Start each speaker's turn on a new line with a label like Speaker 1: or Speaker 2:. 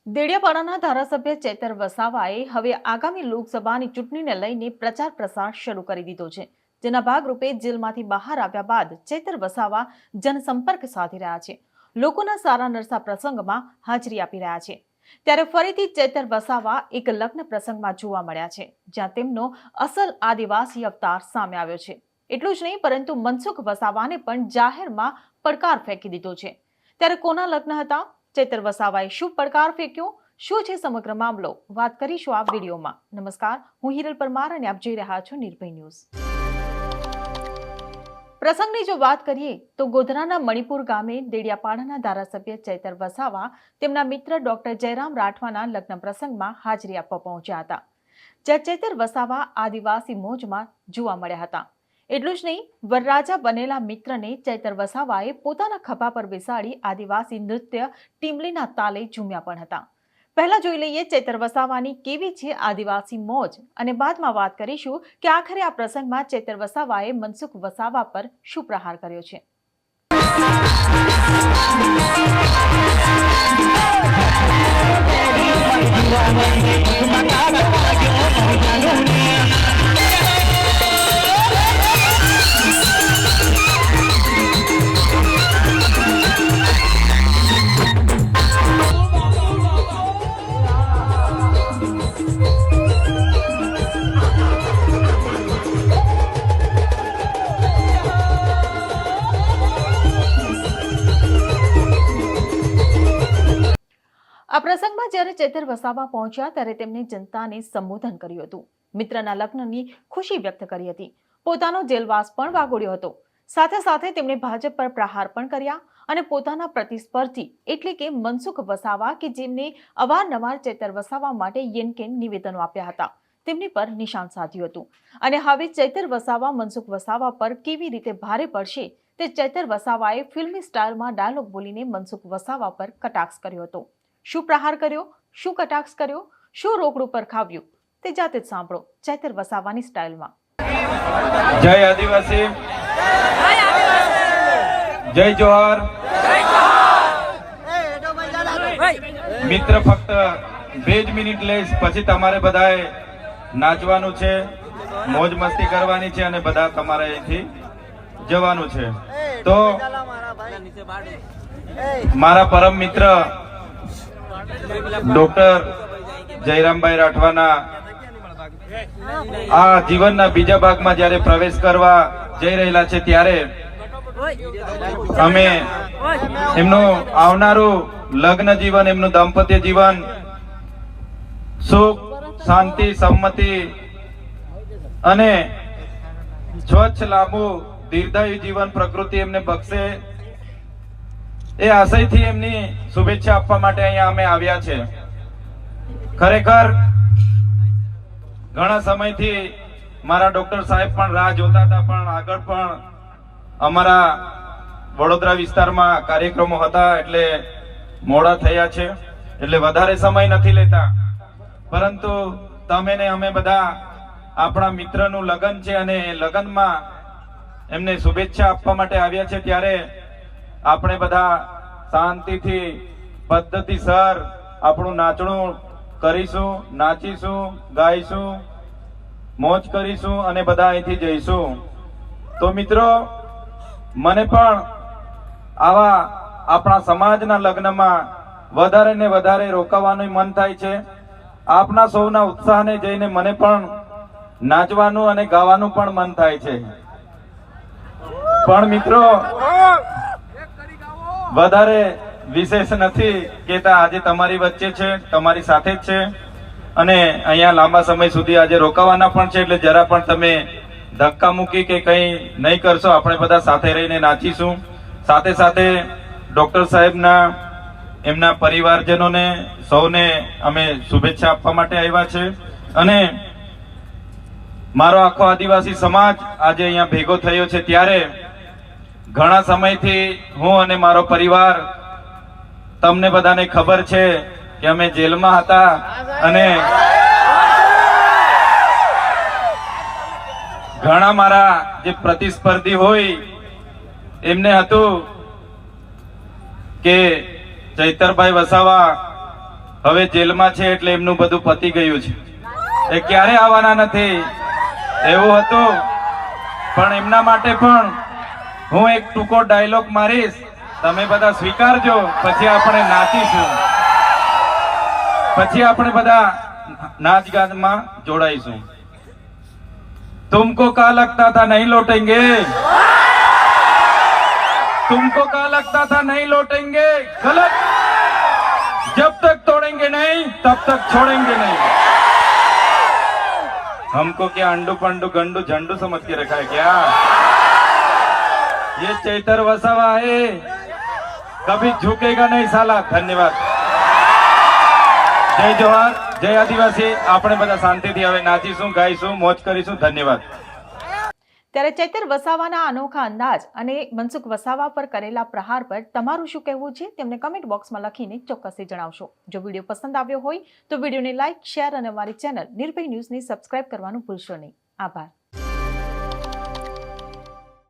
Speaker 1: દેડિયાપાડાના ધારાસભ્ય ચેતર વસાવાએ હવે આગામી લોકસભાની ચૂંટણીને લઈને પ્રચાર પ્રસાર શરૂ કરી દીધો છે, જેના ભાગરૂપે જેલમાંથી બહાર આવ્યા બાદ ચેતર વસાવા જનસંપર્ક સાધી રહ્યા છે, લોકોના સારા નરસા પ્રસંગમાં હાજરી આપી રહ્યા છે। ત્યારે ફરીથી ચેતર વસાવા એક લગ્ન પ્રસંગમાં જોવા મળ્યા છે, જ્યાં તેમનો અસલ આદિવાસી અવતાર સામે આવ્યો છે। એટલું જ નહીં, પરંતુ મનસુખ વસાવાને પણ જાહેરમાં પડકાર ફેંકી દીધો છે। ત્યારે કોના લગ્ન હતા? ચેતર વસાવાએ શું પડકાર ફેંક્યો? શું છે સમગ્ર મામલો? વાત કરીશું આ વિડીયોમાં। નમસ્કાર, હું હિરલ પરમાર અને આપ જોઈ રહ્યા છો નિર્ભય ન્યૂઝ। પ્રસંગની જો વાત કરીએ તો ગોધરાના મણિપુર ગામે દેડિયાપાડાના ધારાસભ્ય ચેતર વસાવા તેમના મિત્ર ડોક્ટર જયરામ રાઠવાના લગ્ન પ્રસંગમાં હાજરી આપવા પહોંચ્યા હતા, જ્યાં ચેતર વસાવા આદિવાસી મોજમાં જોવા મળ્યા હતા। એટલું જ નહીં, વરરાજા બનેલા મિત્રને ચેતર વસાવાએ પોતાના ખભા પર બેસાડી આદિવાસી નૃત્ય ટીમલીના તાલે ઝૂમ્યા પણ હતા। પહેલા જોઈ લઈએ ચેતર વસાવાની કેવી છે આદિવાસી મોજ, અને બાદમાં વાત કરીશું કે આખરે આ પ્રસંગમાં ચેતર વસાવાએ મનસુખ વસાવા પર શું પ્રહાર કર્યો છે। આ પ્રસંગમાં જ્યારે ચેતર વસાવા પહોંચ્યા ત્યારે તેમણે જનતાને સંબોધન કર્યું હતું, મિત્રના લગ્નની ખુશી વ્યક્ત કરી હતી, પોતાનો જેલવાસ પણ વાગોડ્યો હતો। સાથે સાથે તેમણે ભાજપ પર પ્રહાર પણ કર્યા અને પોતાના પ્રતિસ્પર્ધી એટલે કે મનસુખ વસાવા કે જેમને અવારનવાર ચેતર વસાવા માટે યેનકેન નિવેદનો આપ્યા હતા, તેમની પર નિશાન સાધ્યું હતું। અને હવે ચેતર વસાવા મનસુખ વસાવા પર કેવી રીતે ભારે પડશે તે ચેતર વસાવાએ ફિલ્મી સ્ટાઇલમાં ડાયલોગ બોલીને મનસુખ વસાવા પર કટાક્ષ કર્યો હતો। શું પ્રહાર કર્યો, શું કટાક્ષ કર્યો, શું રોકડું પર ખાવ્યું તે જાતે જ સાંભળો ચેતર વસાવાની સ્ટાઇલમાં।
Speaker 2: જય આદિવાસી, જય જોહાર। મિત્ર ફક્ત 2 મિનિટ લઈશ, પછી તમારે બધાએ નાચવાનું છે, મોજ મસ્તી કરવાની છે અને બધા તમારે અહીંથી જવાનું છે। તો મારા પરમ મિત્ર ડોક્ટર જયરામભાઈ રાઠવાના આ જીવનના બીજા ભાગમાં જ્યારે પ્રવેશ કરવા જઈ રહેલા છે, ત્યારે અમે એમનું આવનારું લગ્ન જીવન, એમનું દાંપત્ય જીવન સુખ, શાંતિ, સંમતિ અને સ્વચ્છ, લાંબુ, દીર્ઘાયુ જીવન પ્રકૃતિ એમને બક્ષે એ આશયથી એમની શુભેચ્છા આપવા માટે અહીંયા અમે આવ્યા છે। ખરેખર ઘણા સમયથી મારા ડોક્ટર સાહેબ પણ રાહ જોતા હતા, પણ આગળ પણ અમારા વડોદરા વિસ્તારમાં કાર્યક્રમો હતા એટલે મોડા થયા છે, એટલે વધારે સમય નથી લેતા। પરંતુ તમે ને અમે બધા આપણા મિત્રનું લગ્ન છે અને એ લગ્નમાં એમને શુભેચ્છા આપવા માટે આવ્યા છે, ત્યારે આપણે બધા શાંતિથી પદ્ધતિસર આપણું નાચણું કરીશું, નાચીશું, ગાઈશું, મોજ કરીશું અને બધા અહીંથી જઈશું। તો મિત્રો, મને પણ આવા આપણા સમાજના લગ્નમાં વધારે ને વધારે રોકાવાનું મન થાય છે। આપના સૌના ઉત્સાહને જઈને મને પણ નાચવાનું અને ગાવાનું પણ મન થાય છે। પણ મિત્રો, વધારે વિશેષ નથી કહેતા, આજે તમારી વચ્ચે છે, તમારી સાથે જ છે અને અહીંયા લાંબા સમય સુધી આજે રોકાવાના પણ છે, એટલે જરા પણ તમે ધક્કા મૂકી કે કંઈ નહીં કરશો, આપણે બધા સાથે રહીને નાચીશું। સાથે સાથે ડોક્ટર સાહેબના એમના પરિવારજનોને સૌને અમે શુભેચ્છા આપવા માટે આવ્યા છે અને મારો આખો આદિવાસી સમાજ આજે અહીંયા ભેગો થયો છે। ત્યારે ઘણા સમયથી હું અને મારો પરિવાર, તમને બધાને ખબર છે કે અમે જેલમાં હતા અને ઘણા મારા જે પ્રતિસ્પર્ધી હોય એમને હતું કે ચૈતરભાઈ વસાવા હવે જેલમાં છે એટલે એમનું બધું પતી ગયું છે. એ ક્યારે આવવાના નથી એવું હતું. પણ એમના માટે પણ હું એક ટૂંકો ડાયલોગ મારીશ, તમે બધા સ્વીકારજો. પછી આપણે નાચીશું, પછી આપણે બધા नाच गान में जोड़ाईशू. तुमको क्या लगता था नहीं लौटेंगे, तुमको क्या लगता था नहीं लौटेंगे, गलत. जब तक तोड़ेंगे नहीं तब तक छोड़ेंगे नहीं. हमको क्या अंडू पंडू गंडू झंडू समझ के रखा है क्या? ये चैतर वसावा है, कभी झुकेगा नहीं साला. धन्यवाद. जय जोहार, जय आदिवासी. આપણે બધા શાંતિથી હવે નાચીશું, ગાઈશું, મોજ કરીશું. ધન્યવાદ.
Speaker 1: ત્યારે ચૈતર વસાવાના અનોખા અંદાજ અને મનસુખ વસાવા પર કરેલા પ્રહાર પર તમારું શું કહેવું છે તેમને કમેન્ટ બોક્સમાં લખીને ચોક્કસથી જણાવશો. જો વિડીયો પસંદ આવ્યો હોય તો વિડીયોને લાઇક, શેર અને અમારી ચેનલ નિર્ભય ન્યૂઝને સબસ્ક્રાઇબ કરવાનું ભૂલશો નહીં. આભાર.